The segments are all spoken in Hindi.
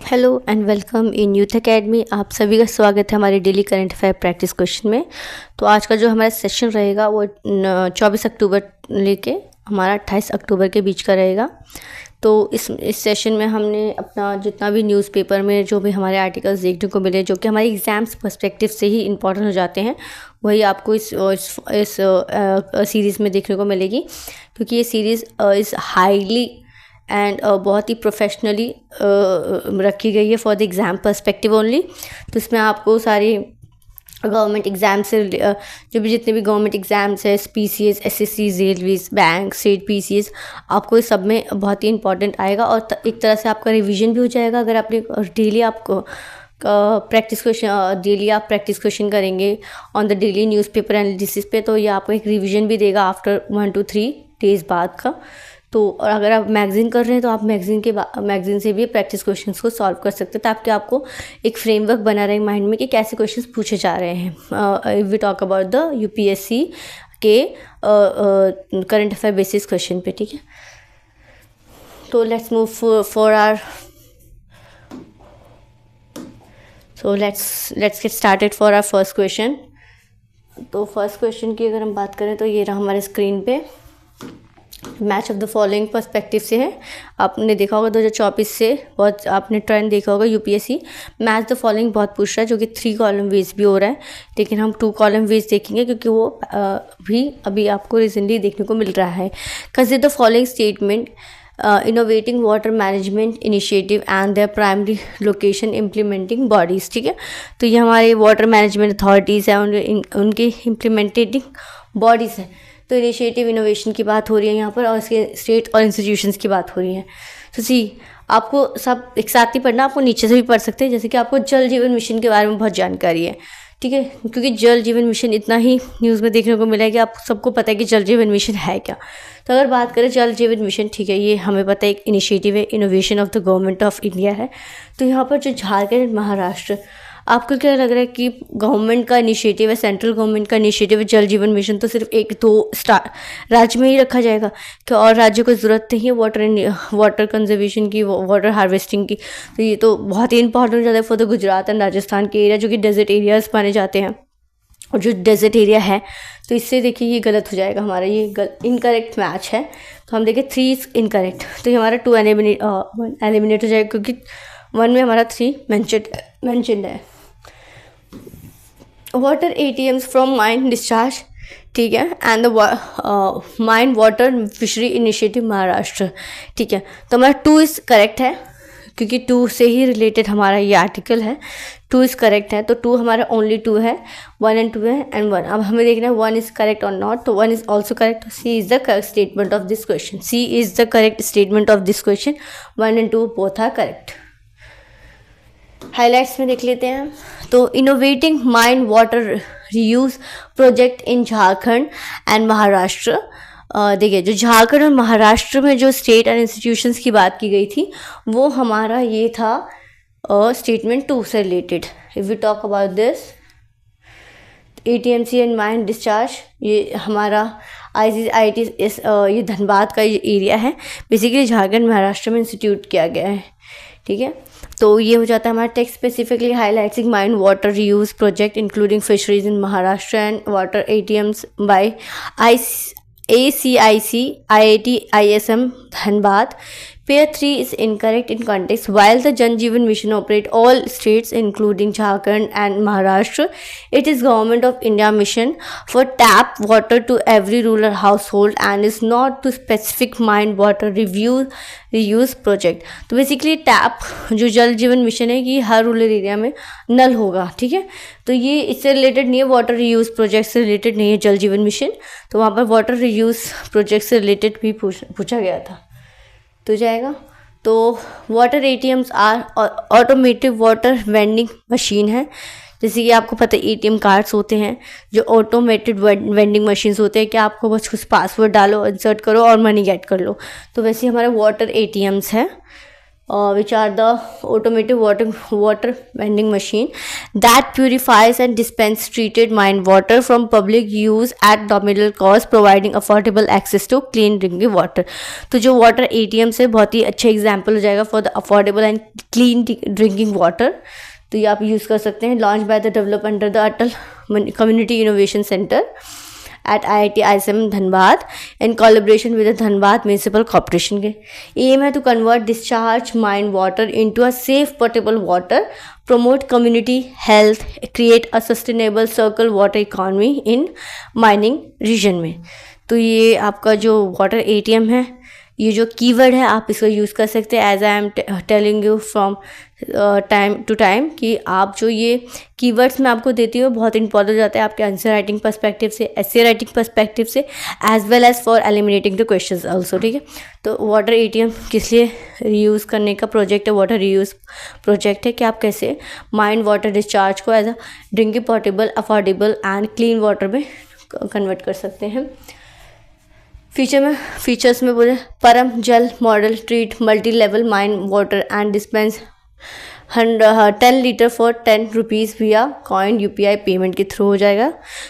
Hello and welcome in youth academy. आप सभी का स्वागत है हमारे daily current affair practice question में। तो आज का जो हमारा सेशन रहेगा वो 24 अक्टूबर लेके हमारा 28 अक्टूबर के बीच का रहेगा। तो इस सेशन में हमने अपना जितना भी न्यूज़पेपर में जो भी हमारे आर्टिकल्स देखने को मिले जो कि हमारे एग्ज़ाम्स पर्सपेक्टिव से ही इम्पॉर्टेंट हो जाते हैं, वही आपको इस सीरीज़ में देखने को मिलेगी, क्योंकि ये सीरीज़ इज़ हाईली एंड बहुत ही प्रोफेशनली रखी गई है for the exam perspective only. तो इसमें आपको सारी गवर्नमेंट एग्ज़ाम से जो भी जितने भी गवर्नमेंट एग्ज़ाम्स है, PCS, SSC, railways, bank, state PCS, आपको इस सब में बहुत ही इंपॉर्टेंट आएगा और एक तरह से आपका रिवीजन भी हो जाएगा। अगर आपने डेली आपको डेली आप प्रैक्टिस क्वेश्चन करेंगे on the daily newspaper analysis पे, तो ये आपको एक रिवीजन भी देगा आफ्टर 1 to 3 डेज़ बाद का। तो और अगर आप मैगज़ीन कर रहे हैं तो आप मैगज़ीन से भी प्रैक्टिस क्वेश्चंस को सॉल्व कर सकते हैं, ताकि आपको एक फ्रेमवर्क बना रहे माइंड में कि कैसे क्वेश्चंस पूछे जा रहे हैं। We talk about the UPSC के करंट अफेयर बेसिस क्वेश्चन पे, ठीक है। तो let's move for our let's get started for our first question. तो फर्स्ट क्वेश्चन की अगर हम बात करें तो ये रहा हमारे स्क्रीन पे। Match of the following perspective से है। आपने देखा होगा 2024 से बहुत आपने ट्रेंड देखा होगा UPSC मैच द फॉलोइंग बहुत पूछ रहा है, जो कि 3 कॉलम वेज भी हो रहा है, लेकिन हम 2 कॉलम वेज देखेंगे क्योंकि वो भी अभी आपको रिसेंटली देखने को मिल रहा है। Consider the following statement innovating water management initiative and there primary location implementing bodies, ठीक है। तो ये हमारे वाटर मैनेजमेंट अथॉरिटीज़ हैं, उनके इम्प्लीमेंटेटिंग बॉडीज़ हैं। तो इनिशिएटिव इनोवेशन की बात हो रही है यहाँ पर, और इसके स्टेट और इंस्टीट्यूशंस की बात हो रही है। तो आपको सब एक साथ ही पढ़ना, आपको नीचे से भी पढ़ सकते हैं, जैसे कि आपको जल जीवन मिशन के बारे में बहुत जानकारी है, ठीक है, क्योंकि जल जीवन मिशन इतना ही न्यूज़ में देखने को मिला है कि आप सबको पता है कि जल जीवन मिशन है क्या। तो अगर बात करें जल जीवन मिशन, ठीक है, ये हमें पता है एक इनिशिएटिव है, innovation of the government of India है। तो यहाँ पर जो झारखंड, महाराष्ट्र, आपको क्या लग रहा है कि गवर्नमेंट का इनिशिएटिव है, सेंट्रल गवर्नमेंट का इनिशिएटिव है जल जीवन मिशन, तो सिर्फ 1-2 राज्य में ही रखा जाएगा क्या? और राज्यों को ज़रूरत नहीं है वाटर कंजर्वेशन की, वाटर हार्वेस्टिंग की? तो ये तो बहुत ही इंपॉर्टेंट हो जाता है for the Gujarat and Rajasthan के एरिया, जो कि डेजर्ट एरियाज माने जाते हैं, और जो डेजर्ट एरिया है, तो इससे देखिए ये गलत हो जाएगा हमारा, ये इनकरेक्ट मैच है। तो हम देखें 3 इज इनकरेक्ट, तो ये हमारा 2 एलिमिनेट हो जाएगा, क्योंकि 1 में हमारा 3 मैंशनड है। Water ATMs from mine discharge, ठीक है, and the mine water fishery initiative Maharashtra, ठीक है। तो हमारा 2 इज़ करेक्ट है, क्योंकि 2 से ही रिलेटेड हमारा ये आर्टिकल है। 2 इज़ करेक्ट है, तो 2 हमारा ओनली 2 है, 1 and 2 है एंड 1। अब हमें देखना है 1 इज़ करेक्ट और नॉट, तो 1 is also correct. C is the correct statement of this question. C is the correct statement of this question. 1 and 2 both are correct. Highlights में देख लेते हैं। तो innovating mine water reuse project in Jharkhand and Maharashtra, देखिए जो झारखंड और महाराष्ट्र में जो स्टेट एंड इंस्टीट्यूशंस की बात की गई थी, वो हमारा ये था स्टेटमेंट 2 से related. If we talk about this ATMC and mine discharge, ये हमारा IIT ये धनबाद का ये एरिया है, बेसिकली झारखंड महाराष्ट्र में इंस्टीट्यूट किया गया है, ठीक है। तो ये हो जाता है हमारा text specifically highlighting mine water reuse project including fisheries in Maharashtra and water ATMs by ACIC IIT ISM Dhanbad. Pair 3 is incorrect in context. While the Jal Jeevan Mission operate all states including Jharkhand and Maharashtra, it is Government of India mission for tap water to every rural household and is not to specific mine water reuse project. तो बेसिकली टैप जो जल जीवन मिशन है कि हर रूरल एरिया में नल होगा, ठीक है। तो ये इससे रिलेटेड नहीं है, वाटर रीयूज प्रोजेक्ट से रिलेटेड नहीं है जल जीवन मिशन। तो वहाँ पर वाटर रीयूज प्रोजेक्ट से रिलेटेड भी पूछा गया था, तो जाएगा। तो water ATMs are automative water vending machine है, जैसे कि आपको पता है ATM कार्ड्स होते हैं जो ऑटोमेटेड वेंडिंग मशीन्स होते हैं कि आपको बस कुछ पासवर्ड डालो, इंसर्ट करो और मनी गेट कर लो। तो वैसे हमारे वाटर ATMs है। which are the automated water vending machine that purifies and dispense treated mine water from public use at nominal cost, providing affordable access to clean drinking water. तो जो वाटर ATM से बहुत ही अच्छा एग्जाम्पल हो जाएगा for the affordable and clean drinking water. तो ये आप यूज़ कर सकते हैं. Launch by the develop under the Atal community innovation centre at IIT ISM Dhanbad in collaboration with the Dhanbad municipal corporation के. एम है to convert discharge mine water into a safe potable water, promote community health, create a sustainable circle water economy in mining region में. तो ये आपका जो वाटर ATM है, ये जो कीवर्ड है आप इसको यूज़ कर सकते हैं. As I am telling you from time to time कि आप जो ये कीवर्ड्स मैं आपको देती हूँ बहुत इंपॉर्टेंट हो जाता है आपके आंसर राइटिंग पर्सपेक्टिव से, एसे राइटिंग पर्सपेक्टिव से, as well as for eliminating the questions also. ठीक है. तो वाटर ATM किस लिए रीयूज़ करने का प्रोजेक्ट है? वाटर रीयूज़ प्रोजेक्ट है कि आप कैसे माइन वाटर डिस्चार्ज को as a drinking portable, affordable and clean water में कन्वर्ट कर सकते हैं. फीचर्स में बोले Param Jal model treat multi level mine water and dispense 10 litre for 10 rupees via coin UPI payment के थ्रू हो जाएगा.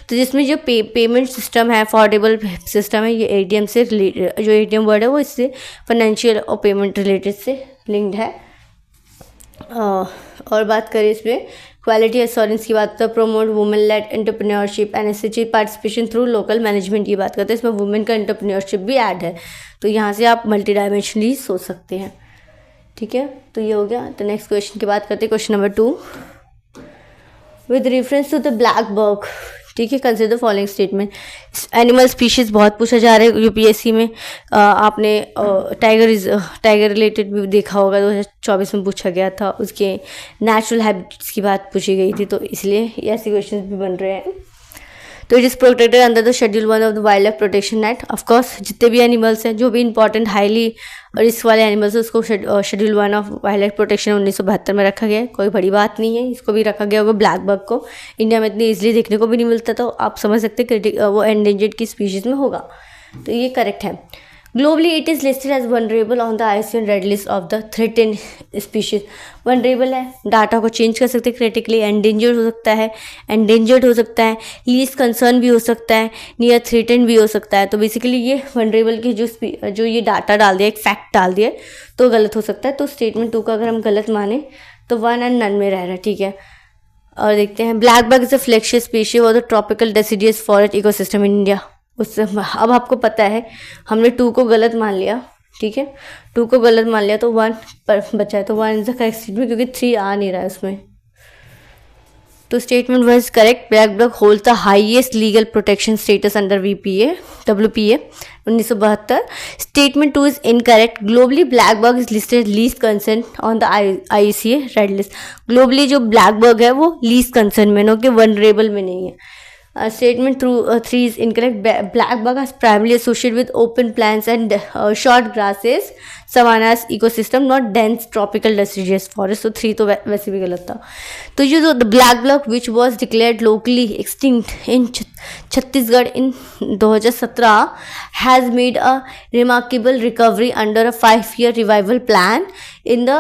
तो जिसमें जो पेमेंट सिस्टम है, अफोर्डेबल सिस्टम है, ये ATM से जो ATM वर्ड है वो इससे फाइनेंशियल और पेमेंट रिलेटेड से लिंक्ड है. और बात करें इसमें क्वालिटी एश्योरेंस की बात तो promote women lead entrepreneurship and SHG participation through local management की बात करते हैं. इसमें वुमेन का एंटरप्रेन्योरशिप भी ऐड है. तो यहाँ से आप मल्टी डायमेंशनली सोच सकते हैं. ठीक है. तो ये हो गया. तो नेक्स्ट क्वेश्चन की बात करते हैं. Question number 2 with reference to the black bug. ठीक है. Consider following statement. Animal species बहुत पूछा जा रहा है UPSC में. आपने टाइगर रिलेटेड भी देखा होगा, 2024 में पूछा गया था. उसके नेचुरल हैबिट्स की बात पूछी गई थी, तो इसलिए ऐसे क्वेश्चन भी बन रहे हैं. तो it is protected under the schedule 1 of the wild life protection act. Of course जितने भी एनिमल्स हैं, जो भी इंपॉर्टेंट हाईली रिस्क वाले एनिमल्स हैं, उसको schedule 1 of wild life protection 1972 में रखा गया है. कोई बड़ी बात नहीं है. इसको भी रखा गया होगा. ब्लैक बग को इंडिया में इतनी ईजिली देखने को भी नहीं मिलता, तो आप समझ सकते हैं वो एंडेंजर्ड की स्पीशीज़ में होगा. तो ये करेक्ट है. Globally it is listed as vulnerable on the IUCN red list of the threatened species. Vulnerable है, डाटा को चेंज कर सकते हैं. क्रिटिकली एंडेंजर्ड हो सकता है, एंडेंजर्ड हो सकता है, लीस्ट कंसर्न भी हो सकता है, नियर थ्रेटेंड भी हो सकता है. तो बेसिकली ये वनरेबल की जो ये डाटा डाल दिया, एक फैक्ट डाल दिया, तो गलत हो सकता है. तो स्टेटमेंट 2 का अगर हम गलत माने तो 1 एंड नन में रह रहा है. ठीक है. और देखते हैं. Black bug is a flagship species और the tropical deciduous forest ecosystem in India. उससे अब आपको पता है हमने 2 को गलत मान लिया. ठीक है. 2 को गलत मान लिया तो 1 पर बचा है. तो 1 इज द करेक्ट स्टेटमेंट क्योंकि 3 आ नहीं रहा है उसमें. तो statement 1 is correct. Black bug hold the highest legal protection status under WPA 1972. Statement 2 is incorrect. Globally black bug is listed least concern on the IUCN red list. Globally जो ब्लैक बग है वो लीस्ट कंसर्न में, नो कि वनरेबल में नहीं है. Statement 3 is incorrect. Black bug is primarily associated with open plains and short grasses, savannas ecosystem, not dense tropical deciduous forest. So 3 तो वैसे भी गलत था. तो ये जो the black bug which was declared locally extinct in Chhattisgarh in 2017 has made a remarkable recovery under a 5-year revival plan in the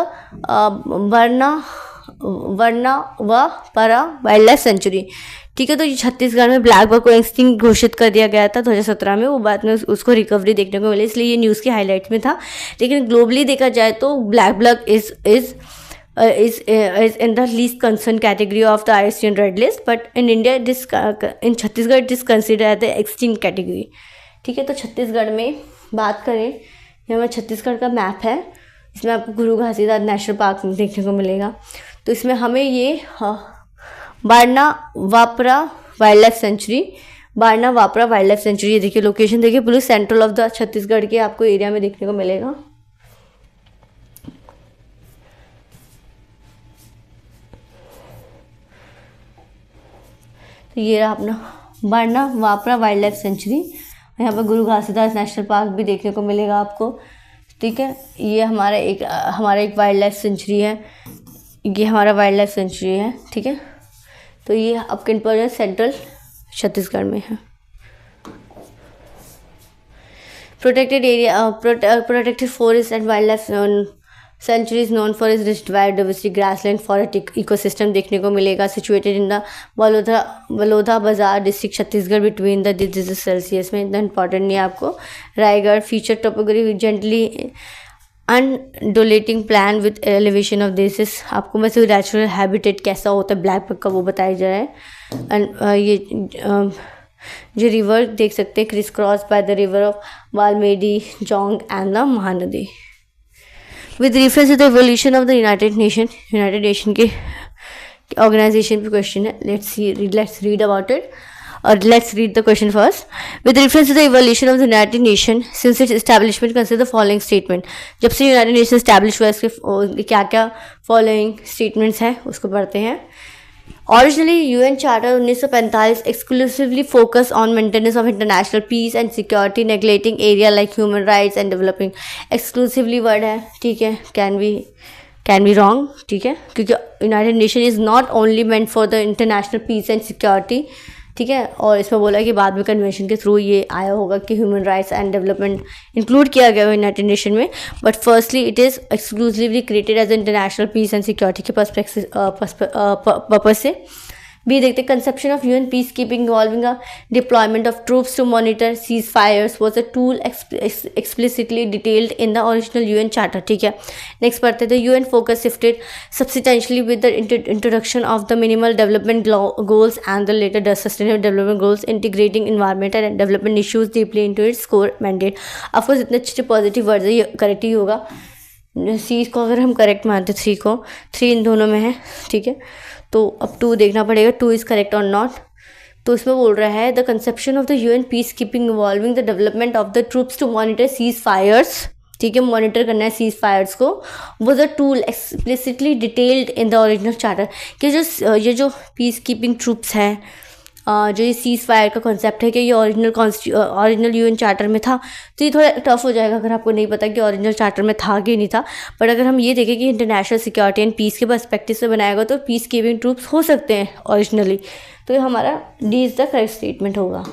Barnawapara wild life sanctuary. ठीक है. तो ये छत्तीसगढ़ में ब्लैक बग को एक्सटिंक्ट घोषित कर दिया गया था 2017 में. वो बाद में उसको रिकवरी देखने को मिली, इसलिए ये न्यूज़ के हाईलाइट में था. लेकिन ग्लोबली देखा जाए तो black bug is in the least concern category of the IUCN Red List, but in India in Chhattisgarh it is considered as the extinct category. ठीक है. तो छत्तीसगढ़ में बात करें, ये हमारा छत्तीसगढ़ का मैप है. इसमें आपको गुरु घासीदास नेशनल पार्क देखने को मिलेगा. तो इसमें हमें ये Barnawapara wild life sanctuary, Barnawapara wild life sanctuary, ये देखिए लोकेशन देखिए, पूरी सेंट्रल ऑफ द छत्तीसगढ़ के आपको एरिया में देखने को मिलेगा. तो ये रहा अपना बारनावापरा वाइल्ड लाइफ सेंचुरी. यहाँ पर गुरु घासीदास नेशनल पार्क भी देखने को मिलेगा आपको. ठीक है. ये हमारा एक वाइल्ड लाइफ सेंचुरी है. ये हमारा वाइल्ड लाइफ सेंचुरी है. ठीक है. तो ये आपके सेंट्रल छत्तीसगढ़ में है. Protected area, protected forest and wild life sanctuary is known for is rich biodiversity grassland forest ecosystem देखने को मिलेगा, situated in the Baloda Bazar district Chhattisgarh between the degree Celsius में, इतना इंपॉर्टेंट नहीं है आपको। Raigarh feature topography gently undulating plan with elevation of this, आपको मैं सिर्फ नेचुरल हैबिटेट कैसा होता है ब्लैक पक का वो बताया जा रहा है। एंड ये जो रिवर देख सकते हैं criss cross by the river of Valmiki जोंग and the Mahanadi. With reference to the evolution of the united nation के ऑर्गेनाइजेशन पे क्वेश्चन है, लेट्स रीड अबाउट इट और let's read the question first. With reference to the evolution of the united nation since its establishment consider the following statement, जब से यूनाइटेड नेशन एस्टैब्लिश हुआ इसके क्या क्या फॉलोइंग स्टेटमेंट्स हैं उसको पढ़ते हैं। Originally, UN Charter 1945 exclusively focused on maintenance of international peace and security, neglecting area like human rights and developing. Exclusively word है, ठीक है, can be wrong, ठीक है, क्योंकि United Nation is not only meant for the international peace and security, ठीक है, और इसमें बोला कि बाद में कन्वेंशन के थ्रू ये आया होगा कि human rights and development include किया गया हो यूनाइटेड नेशन में, but firstly it is exclusively created as international peace and security के पर्पज से। भी देखते conception of UN peacekeeping involving a deployment of troops to monitor ceasefires was a tool explicitly detailed in the original UN charter, ठीक है। नेक्स्ट पढ़ते थे UN focus shifted substantially with the introduction of the minimal development goals and the later sustainable development goals, integrating environment and development issues deeply into its core mandate. Of course इतने अच्छे पॉजिटिव वर्ड्स है, ये करेक्ट ही होगा। सी को अगर हम करेक्ट मानते 3 को, 3 इन दोनों में है, ठीक है, तो अब 2 देखना पड़ेगा 2 इज़ करेक्ट और नॉट। तो इसमें बोल रहा है the conception of the UN peacekeeping involving the development of the troops to monitor ceasefires, ठीक है, मॉनिटर करना है सीज फायर्स को, was a tool explicitly detailed in the original charter, कि ये जो पीस कीपिंग ट्रूप्स हैं, जो ये सीज फायर का कॉन्सेप्ट है कि ये ओरिजिनल यूएन चार्टर में था, तो ये थोड़ा टफ हो जाएगा अगर आपको नहीं पता कि ओरिजिनल चार्टर में था कि नहीं था। बट अगर हम ये देखें कि इंटरनेशनल सिक्योरिटी एंड पीस के पर्सपेक्टिव से बनाएगा तो पीस कीपिंग ट्रूप्स हो सकते हैं ओरिजिनली, तो ये हमारा D is the correct statement होगा।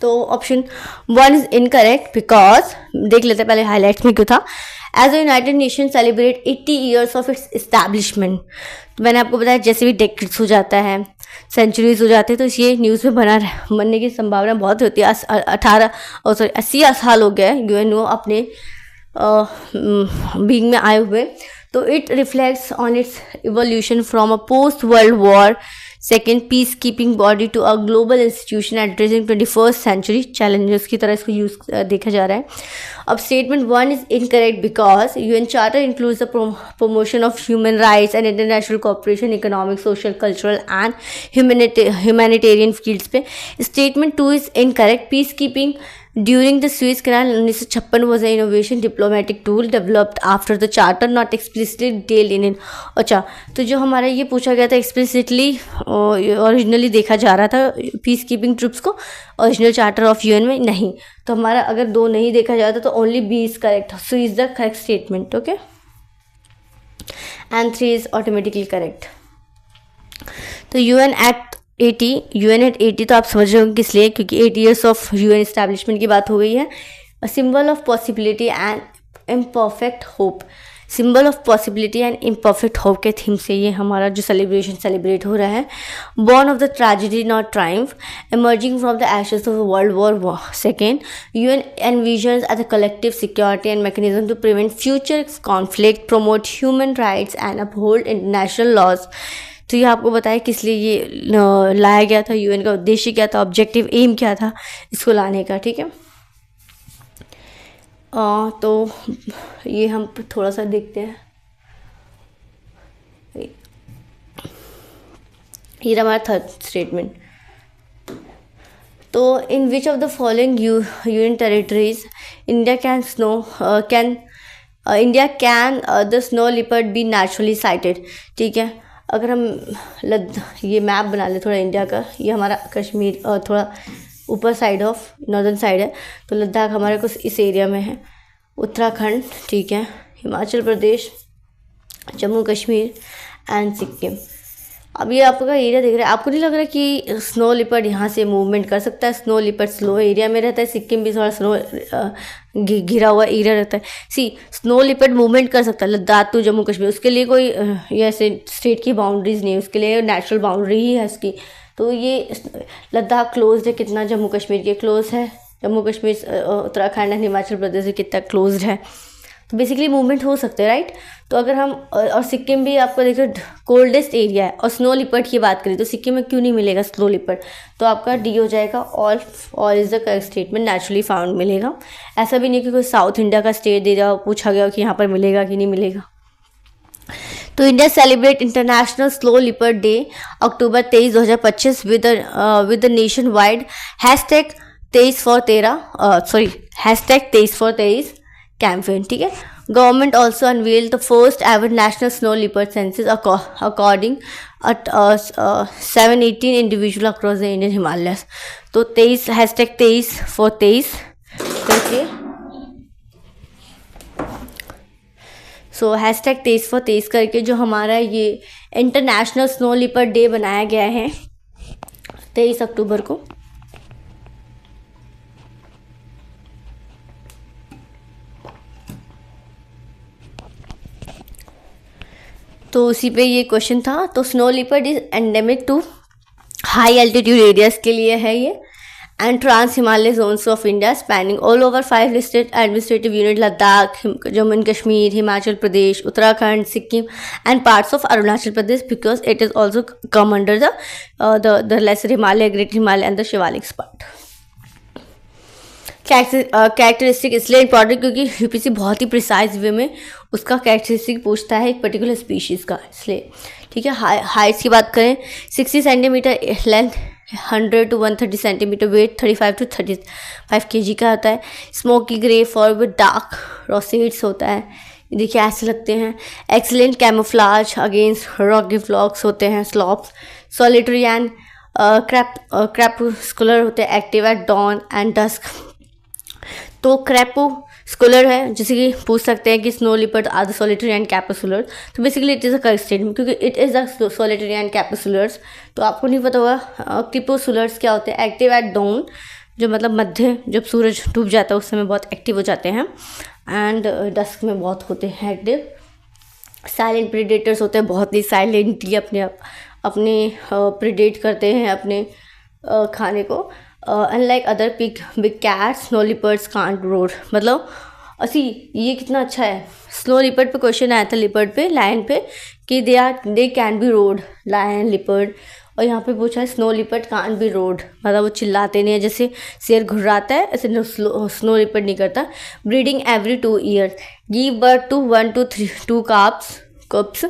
तो ऑप्शन 1 इज़ इनकरेक्ट बिकॉज देख लेते हैं पहले हाईलाइट्स में क्यों था। As a united nation celebrate 80 years of its establishment, तो मैंने आपको बताया जैसे भी डेकेड्स हो जाता है, सेंचुरीज हो जाते हैं, तो ये न्यूज़ में बनने की संभावना बहुत होती है। 80 साल हो गया यूएनओ अपने बीइंग में आए हुए, तो it reflects on its evolution from a post world war second peace keeping body to a global institution addressing 21st century challenges की तरह इसको यूज़ देखा जा रहा है। अब statement 1 is incorrect because UN charter includes the promotion of human rights and international cooperation economic social cultural and humanitarian fields पे। Statement 2 is incorrect, peace keeping during the Suez Canal 1956 was an innovation diplomatic tool developed after the charter not explicitly detailed in it। अच्छा, तो जो हमारा ये पूछा गया था एक्सप्लिसिटली ओरिजिनली देखा जा रहा था पीस कीपिंग ट्रूप्स को ओरिजिनल चार्टर ऑफ यूएन में नहीं, तो हमारा अगर 2 नहीं देखा जाता तो only B is correct, so is the correct statement, okay, and 3 is automatically correct. तो यूएन एक्ट 80 तो आप समझ रहे होंगे किस लिए, क्योंकि 8 ईयर्स ऑफ यूएन एस्टैब्लिशमेंट की बात हो गई है। A symbol of possibility and imperfect hope, symbol of possibility and imperfect hope के थीम से ये हमारा जो सेलिब्रेट हो रहा है। Born of the tragedy not triumph, emerging from the ashes of world war second, UN envisions as a collective security and mechanism to prevent future conflict, promote human rights and uphold international laws. तो ये आपको बताया किस लिए ये लाया गया था, यूएन का उद्देश्य क्या था, ऑब्जेक्टिव एम क्या था इसको लाने का, ठीक है। तो ये हम थोड़ा सा देखते हैं, ये हमारा थर्ड स्टेटमेंट। तो in which of the following union territories India can the snow leopard be naturally sighted, ठीक है। अगर हम ये मैप बना ले थोड़ा इंडिया का, ये हमारा कश्मीर थोड़ा ऊपर साइड ऑफ नॉर्दर्न साइड है, तो लद्दाख हमारे कुछ इस एरिया में है, उत्तराखंड, ठीक है, हिमाचल प्रदेश, जम्मू कश्मीर एंड सिक्किम। अब ये आपका एरिया देख रहे हैं, आपको नहीं लग रहा कि स्नो लिपर्ड यहाँ से मूवमेंट कर सकता है? स्नो लिपर्ड स्लो एरिया में रहता है, सिक्किम भी थोड़ा स्नो घिरा हुआ एरिया रहता है। सी स्नो लिपर्ड मूवमेंट कर सकता है लद्दाख टू जम्मू कश्मीर, उसके लिए कोई ये ऐसे स्टेट की बाउंड्रीज नहीं है, उसके लिए नेचुरल बाउंड्री ही है उसकी। तो ये लद्दाख क्लोज है कितना, जम्मू कश्मीर के क्लोज है, जम्मू कश्मीर उत्तराखंड एंड हिमाचल प्रदेश से कितना क्लोज है, तो बेसिकली मूवमेंट हो सकते हैं, राइट। तो अगर हम और सिक्किम भी आपको देखो कोल्डेस्ट एरिया है, और स्नो लिपर्ड की बात करें तो सिक्किम में क्यों नहीं मिलेगा स्नो लिपर्ड? तो आपका डी हो जाएगा, all is the correct statement, naturally found मिलेगा। ऐसा भी नहीं कि कोई साउथ इंडिया का स्टेट दे दिया पूछा गया कि यहाँ पर मिलेगा कि नहीं मिलेगा। तो India celebrate international snow leopard day October 23, 2025 with the nation wide hashtag 23/23 campaign, ठीक है। Government also unveil the first ever national snow leopard census according 718 individual across the Indian Himalayas. तो 23 हैशटैग 23/23 करके, सो हैशटैग 23/23 करके जो हमारा ये इंटरनेशनल स्नो लिपर्ड डे बनाया गया है 23 अक्टूबर को। तो उसी पे ये क्वेश्चन था। तो snow leopard is endemic to high altitude areas के लिए है ये, and trans Himalaya zones of India spanning all over 5 listed administrative unit Ladakh, Jammu and Kashmir, Himachal Pradesh, Uttarakhand, Sikkim and parts of Arunachal Pradesh, because it is also come under the lesser Himalaya, great Himalaya and the Shivalik part. Characteristic इसलिए इंपॉर्टेंट क्योंकि यूपीसी बहुत ही प्रिसाइज वे में उसका कैरेक्टरिस्टिक पूछता है एक पर्टिकुलर स्पीशीज़ का, इसलिए, ठीक है। हाइट्स की बात करें 60 centimetre length, 100 to 130 centimetre weight, 35 to 35 kg का होता है। Smoky grey fur with dark rosettes होता है, देखिए ऐसे लगते हैं। Excellent camouflage against rocky flocks होते हैं, स्लॉप्स। सॉलिटरी एंड क्रैपुस्कुलर होते हैं, active at dawn and dusk. तो क्रैपुस्कुलर है, जैसे कि पूछ सकते हैं कि snow leopard are the solitary and crepuscular, तो basically it is a correct statement क्योंकि it is the solitary and crepusculars. तो आपको नहीं पता होगा क्रिपोसुलर्स क्या होते हैं, एक्टिव एट डाउन, जो मतलब मध्य, जब सूरज डूब जाता है उस समय बहुत एक्टिव हो जाते हैं, एंड डस्क में बहुत होते हैं एक्टिव। साइलेंट प्रेडेटर्स होते हैं, बहुत ही साइलेंटली अपने प्रेडेट करते हैं अपने खाने को। Unlike other big cats, snow leopards can't road, मतलब असी ये कितना अच्छा है। स्नो लिपर्ड पे क्वेश्चन आया था, लिपर्ड पे, लायन पे, कि they can be roared, lion leopard, और यहाँ पे पूछा है snow leopard can't be roared, मतलब वो चिल्लाते नहीं है, जैसे शेर घुर्राता है ऐसे स्नो लिपर्ड नहीं करता। Breeding every 2 years, give birth to 1 to 2 cubs,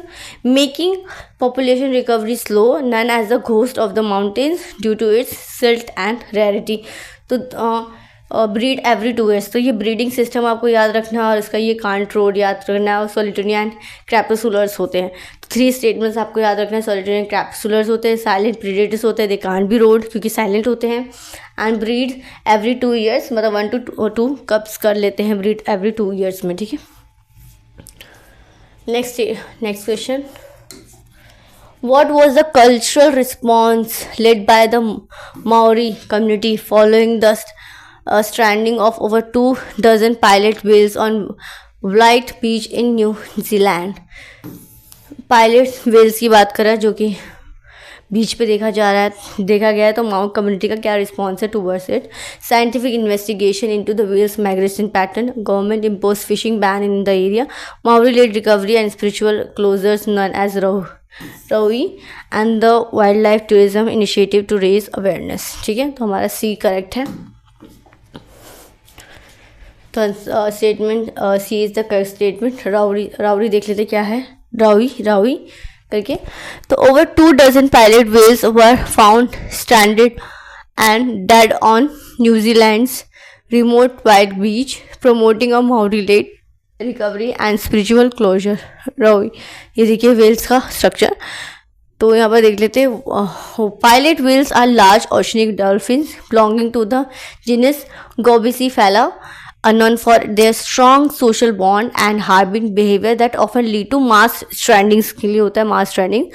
making population recovery slow, known as the ghost of the mountains due to its silt and rarity। तो ब्रीड एवरी 2 years, तो ये ब्रीडिंग सिस्टम आपको याद रखना है, और इसका ये कांट रोड याद रखना है, और सॉलिटरी एंड क्रैपुसुलर्स होते हैं। तो 3 स्टेटमेंट्स आपको याद रखना है, सॉलिटरी एंड क्रैपुसुलर्स होते हैं, साइलेंट प्रेडेटर्स होते हैं, दे कांट बी रोड क्योंकि साइलेंट होते हैं, एंड ब्रीड एवरी 2 years, मतलब 1 to 2 cubs कर लेते हैं ब्रीड एवरी 2 years में, ठीक है। Next question. What was the cultural response led by the Maori community following the stranding of over 24 pilot whales on White Beach in New Zealand? Pilot whales की बात करें जो कि बीच पे देखा गया है, तो माउंट कम्युनिटी का क्या रिस्पॉन्स है towards it? Scientific investigation into the whales migration pattern, government impose fishing ban in the area, Maori led recovery and spiritual closures known as rahui, and the wild life tourism initiative to raise awareness, ठीक है। तो हमारा सी करेक्ट है। तो statement C is the correct statement. Rahui देख लेते क्या है, रावी करके। तो over 24 pilot whales were found stranded and dead on New Zealand's remote White Beach, promoting a Maori-led recovery and spiritual closure। Ravi, ये देखिए वेल्स का स्ट्रक्चर। तो यहाँ पर देख लेते हैं, pilot whales are large oceanic dolphins belonging to the genus Globicephala, are known for their strong social bond and harboring behavior that often lead to mass strandings, के लिए होता है mass stranding।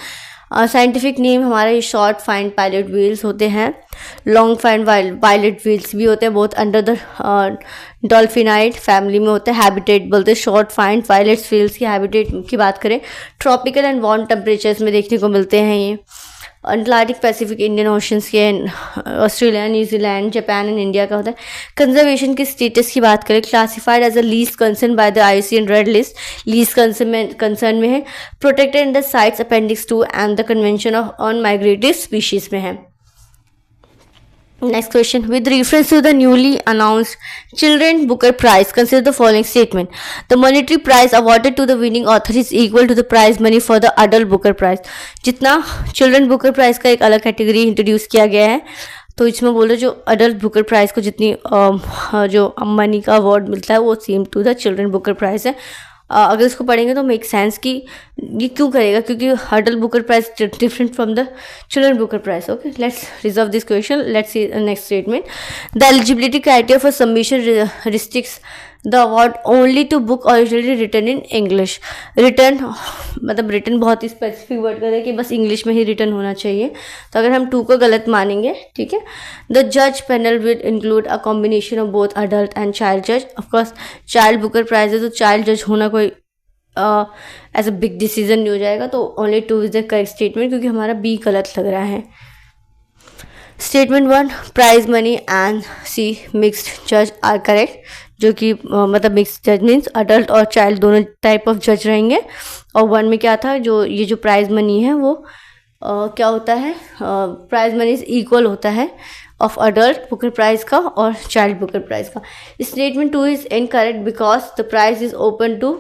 साइंटिफिक नेम हमारा ये शॉर्ट फाइन पायलट व्हील्स होते हैं, लॉन्ग फाइन पायलट व्हील्स भी होते हैं, बहुत अंडर द डॉल्फिनाइड फैमिली में होते हैं। हैबिटेट बोलते हैं शॉर्ट फाइन पायलट व्हील्स की। हैबिटेट की बात करें ट्रॉपिकल एंड वार्म टेम्परेचर्स में देखने को मिलते हैं ये। अटलांटिक पैसिफिक इंडियन ओशंस के, Australia New Zealand Japan and India का होता है। कंजर्वेशन के स्टेटस की बात करें classified as a least concern by the IUCN red list, least concern में है। Protected in the CITES appendix 2 and the convention on migratory species में है। Next question. With reference to the newly announced Children Booker Prize, consider the following statement. The monetary prize awarded to the winning author is equal to the prize money for the adult Booker Prize. जितना Children Booker Prize का एक अलग कैटेगरी इंट्रोड्यूस किया गया है, तो इसमें बोलो जो अडल्ट बुकर प्राइज़ को जितनी जो मनी का अवार्ड मिलता है वो same to the children Booker prize है। अगर इसको पढ़ेंगे तो मेक सेंस कि ये क्यों करेगा, क्योंकि adult Booker prize different from the children Booker prize. Okay, let's reserve this question. Let's see next statement. The eligibility criteria for submission restricts the award only to book originally written in English. Return मतलब रिटर्न बहुत ही स्पेसिफिक वर्ड कर है कि बस इंग्लिश में ही रिटर्न होना चाहिए। तो अगर हम 2 को गलत मानेंगे, ठीक है। द जज panel will include a combination of both adult and child जज। ऑफकोर्स चाइल्ड बुकर प्राइज है तो चाइल्ड जज होना कोई एज अ बिग डिसीजन नहीं हो जाएगा, तो only 2 is the correct statement, क्योंकि हमारा बी गलत लग रहा है। Statement 1 prize money and C mixed जज आर करेक्ट, जो कि मतलब मिक्स्ड जज मीन्स अडल्ट और चाइल्ड दोनों टाइप ऑफ जज रहेंगे। और 1 में क्या था, जो ये जो प्राइज मनी है वो क्या होता है, प्राइज मनी इक्वल होता है ऑफ अडल्ट बुकर प्राइज का और चाइल्ड बुकर प्राइज का। Statement 2 is incorrect because the prize is open to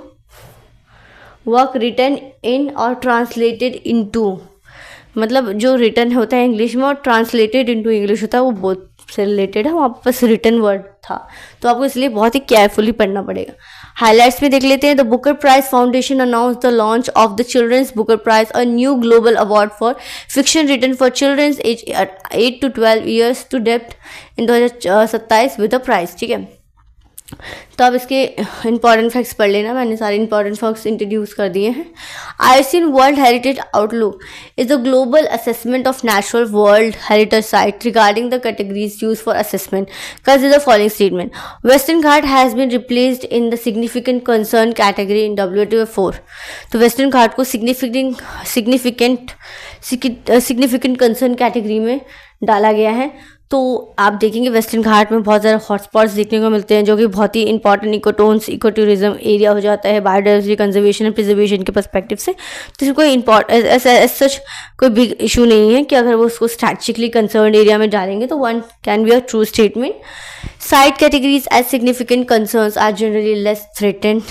work written in और ट्रांसलेटेड इनटू, मतलब जो रिटन होता है इंग्लिश में और ट्रांसलेटेड इनटू इंग्लिश होता है वो बहुत से रिलेटेड है, वहाँ पर बस रिटन वर्ड था, तो आपको इसलिए बहुत ही केयरफुली पढ़ना पड़ेगा। हाइलाइट्स में देख लेते हैं। The Booker prize foundation announce the launch of the children's Booker prize, a new global award for fiction written for children's age 8 to 12 years to depth in 2027 with the prize. ठीक है, तो अब इसके इंपॉर्टेंट फैक्ट्स पढ़ लेना, मैंने सारे इंपॉर्टेंट फैक्ट्स इंट्रोड्यूस कर दिए हैं। IUCN world heritage outlook is the global assessment of natural world heritage site regarding the categories use for assessment. Consider the following statement. Western Ghat has been replaced in the significant concern category in WTO 4। तो वेस्टर्न घाट को सिग्निफिकेंट कंसर्न कैटेगरी में डाला गया है। तो आप देखेंगे वेस्टर्न घाट में बहुत ज़्यादा हॉटस्पॉट्स देखने को मिलते हैं, जो कि बहुत ही इंपॉर्टेंट इकोटोन्स इको टूरिज्म एरिया हो जाता है बायोडाइवर्सिटी कंजर्वेशन एंड प्रिजर्वेशन के पर्सपेक्टिव से। तो इसमें कोई सच कोई बिग इशू नहीं है कि अगर वो उसको स्ट्रैटेजिकली कंसर्न एरिया में डालेंगे तो 1 can be a true statement. Site categories as significant concerns are generally less threatened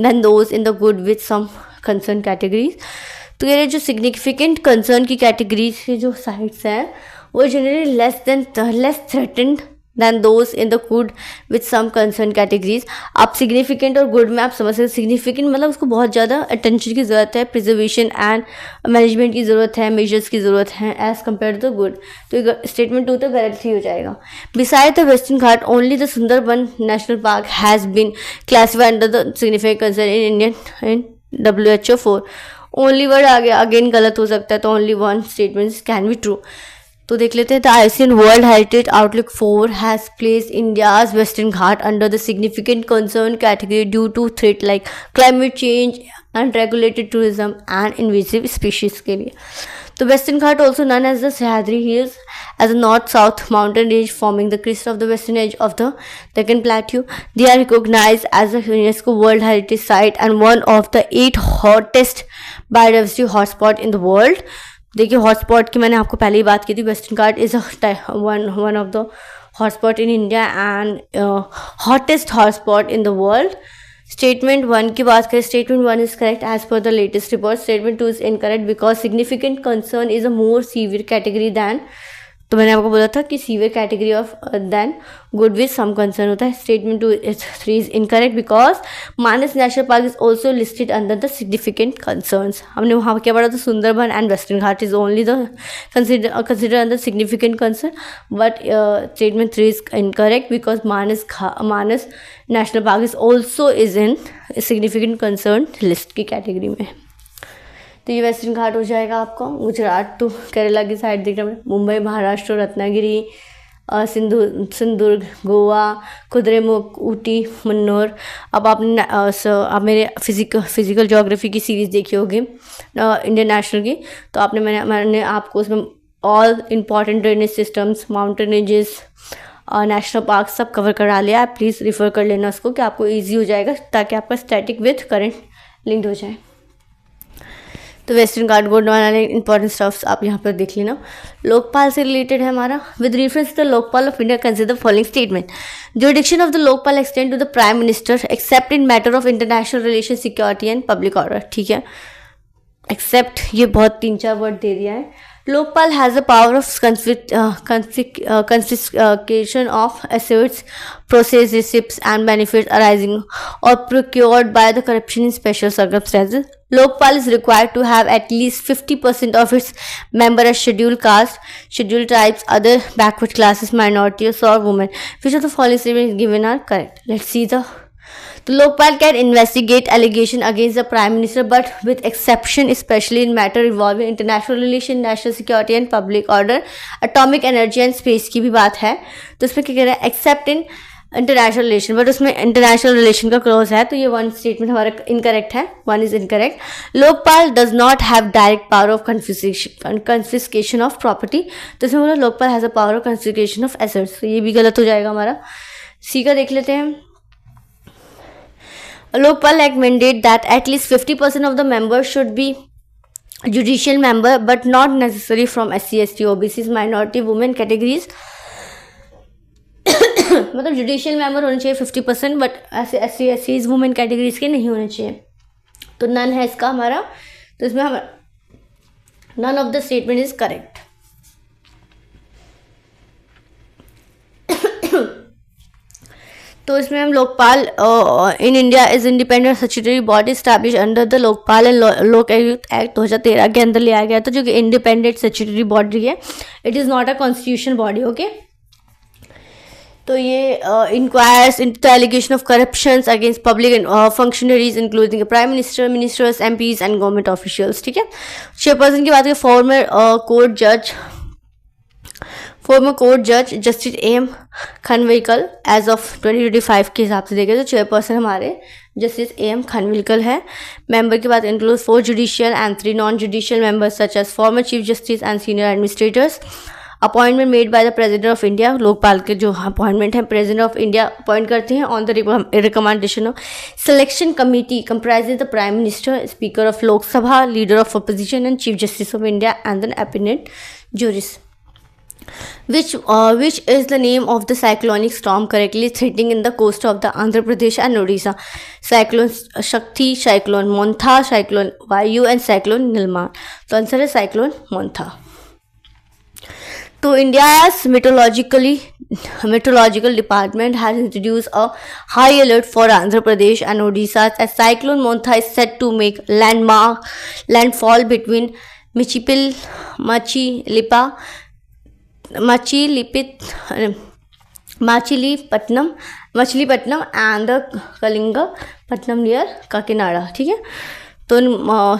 than those in the good with some concern categories. तो ये जो सिग्निफिकेंट कंसर्न की कैटेगरीज के जो साइट्स हैं वो generally less threatened than those in the good with some concern categories. आप सिग्निफिकेंट और गुड में आप समझ सकते, सिग्निफिकेंट मतलब उसको बहुत ज़्यादा अटेंशन की ज़रूरत है, प्रिजर्वेशन एंड मैनेजमेंट की ज़रूरत है, मेजर्स की ज़रूरत है एज कम्पेयर टू गुड। तो स्टेटमेंट 2 तो गलत ही हो जाएगा। Beside the western Ghat only the Sundarban national park has been classified under the significant concern in WHO 4। Only word आ गया, अगेन गलत हो सकता है, तो only 1 statement can be true. तो देख लेते हैं। The IUCN world heritage outlook 4 has placed India's western Ghat under the significant concern category due to threat like climate change and regulated tourism and invasive species के लिए। तो western Ghat also known as the Sahyadri hills as a north-south mountain range forming the crest of the western edge of the Deccan Plateau. They are recognized as a UNESCO World Heritage Site and one of the 8 hottest biodiversity hotspot in the world. देखिए हॉटस्पॉट की मैंने आपको पहले ही बात की थी। Western Ghat is one of the hotspot in India and hottest hotspot in the world. Statement 1 की बात करें, statement 1 is correct as per the latest report. Statement 2 is incorrect because significant concern is a more severe category than, तो मैंने आपको बोला था कि severe category of then good with some concern होता है। Statement 3 is incorrect because Manas national park is also listed under the significant concerns. हमने वहाँ क्या पढ़ा था, Sundarban and western Ghat is only the consider under significant concern, but statement 3 is incorrect because Manas national park is also is in significant concern list की कैटेगरी में। तो ये वेस्टर्न घाट हो जाएगा आपका। गुजरात टू केरला की साइड दिख रहा है, मुंबई, महाराष्ट्र, रत्नागिरी, सिंधुदुर्ग, गोवा, कुद्रेमुख, ऊटी, मन्नौर। अब आपने आप मेरे फिजिकल ज्योग्राफी की सीरीज़ देखी होगी इंडियन नेशनल की, तो मैंने आपको उसमें all important drainage systems, mountain ranges, national park सब कवर करा लिया है। प्लीज़ रिफ़र कर लेना उसको, कि आपको ईजी हो जाएगा, ताकि आपका स्टैटिक विथ करंट लिंक्ड हो जाए। तो वेस्टर्न घाट गोल्ड वाले इंपॉर्टेंट स्टफ्स आप यहाँ पर देख लेना। लोकपाल से रिलेटेड है हमारा। With reference to the Lokpal of India consider the following statement. Jurisdiction of the Lokpal extend to the prime minister except in matter of international relation, security and public order. ठीक है, एक्सेप्ट ये बहुत 3-4 वर्ड दे दिया है। Lokpal has the power of confiscation of assets, processed receipts and benefits arising or procured by the corruption in special circumstances. Lokpal is required to have at least 50% of its members as scheduled caste, scheduled tribes, other backward classes, minorities or women. Which of the following statements given are correct? Let's see the. The Lokpal can investigate allegation against the Prime Minister, but with exception, especially in matter involving international relation, national security and public order, atomic energy and space की भी बात है। तो उसमें क्या कह रहा है? Accept in international relation, but उसमें इंटरनेशनल रिलेशन का क्लॉज है, तो ये वन स्टेटमेंट हमारा इनकरेक्ट है, one is incorrect. Lokpal does not have direct power of confiscation of property, तो इसमें बोला Lokpal has a power of confiscation of assets, तो ये भी गलत हो जाएगा हमारा। सी का देख लेते हैं। Lokpal Act mandate that at least 50% of the members should be judicial member, but not necessarily from SC, ST, OBCs, minority, women categories. मतलब जुडिशियल मेंबर होने चाहिए 50%, बट ऐसे SC, SCs, वुमेन कैटेगरीज के नहीं होने चाहिए। तो नन है इसका हमारा, तो इसमें हम none of the statement is correct. तो इसमें हम Lokpal in India is independent statutory body establish under the Lokpal and Lokayukta act 2013 के अंदर लिया गया था, जो कि इंडिपेंडेंट स्टैट्यूटरी बॉडी है, it is not a constitution body. Okay, तो ये inquires into the allegation of corruptions against public functionaries including prime minister, ministers, MPs and government officials. ठीक है, चेयरपर्सन की बात करें, फॉर्मर कोर्ट जज justice AM Khanwilkar as of 2025 के हिसाब से देखें तो चेयरपर्सन हमारे जस्टिस AM खानविलकर है। मेंबर की बात include 4 judicial and 3 non judicial members such as former chief justice and senior administrators. Appointment made by the president of India, Lokpal के जो अपॉइंटमेंट है प्रेसिडेंट ऑफ इंडिया अपॉइंट करते हैं on the recommendation of selection committee comprises the prime minister, speaker of Lok Sabha, leader of opposition and chief justice of India and then eminent jurists. Which is the name of the cyclonic storm currently threatening in the coast of the Andhra Pradesh and Odisha? Cyclone Shakti, Cyclone Montha, Cyclone Vayu and Cyclone Nilma. तो आंसर है Cyclone Montha। तो India's meteorological department has introduced a high alert for Andhra Pradesh and Odisha as Cyclone Montha is set to make landfall between Machilipatnam and Kalingapatnam near Kakinada. ठीक है, तो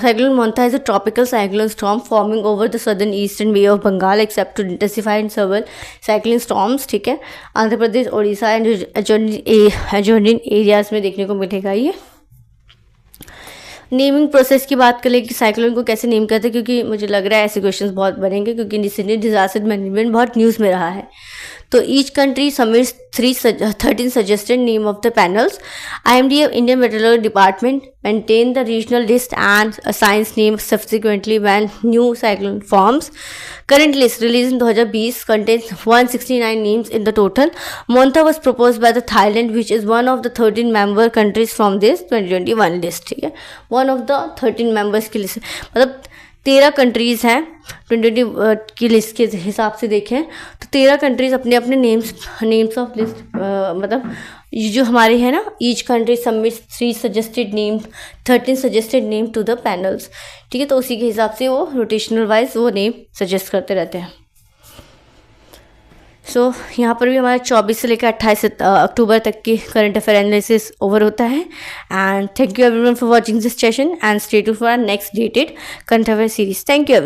cyclone Montha is a tropical cyclone storm forming over the southern eastern bay of Bengal except to intensify in several cyclone storms. ठीक है, Andhra Pradesh, Orissa and adjoining areas में देखने को मिलेगा ये। नेमिंग प्रोसेस की बात करें कि साइक्लोन को कैसे नेम करते हैं, क्योंकि मुझे लग रहा है ऐसे क्वेश्चंस बहुत बनेंगे, क्योंकि रिसेंटली डिजास्टर मैनेजमेंट बहुत न्यूज़ में रहा है। तो each country submits 13 suggested name of the panels. IMD Indian metrology department maintain the regional list and assigns names subsequently when new cyclone forms. Current list released in 2020 contains 169 names in the total. Montha was proposed by the Thailand, which is one of the 13 member countries from this 2021 list. ठीक है, one of the 13 members की लिस्ट, मतलब 13 कंट्रीज़ हैं 2020 की लिस्ट के हिसाब से देखें तो 13 कंट्रीज़ अपने अपने नेम्स ऑफ लिस्ट, मतलब ये जो हमारे हैं ना, each country submit 13 suggested name to the panels. ठीक है, तो उसी के हिसाब से वो रोटेशनल वाइज वो नेम सजेस्ट करते रहते हैं। सो यहाँ पर भी हमारा 24 से लेकर 28 अक्टूबर तक की करंट अफेयर एनालिसिस ओवर होता है। And thank you everyone for watching this session and stay tuned for our next dated current affair series. Thank you.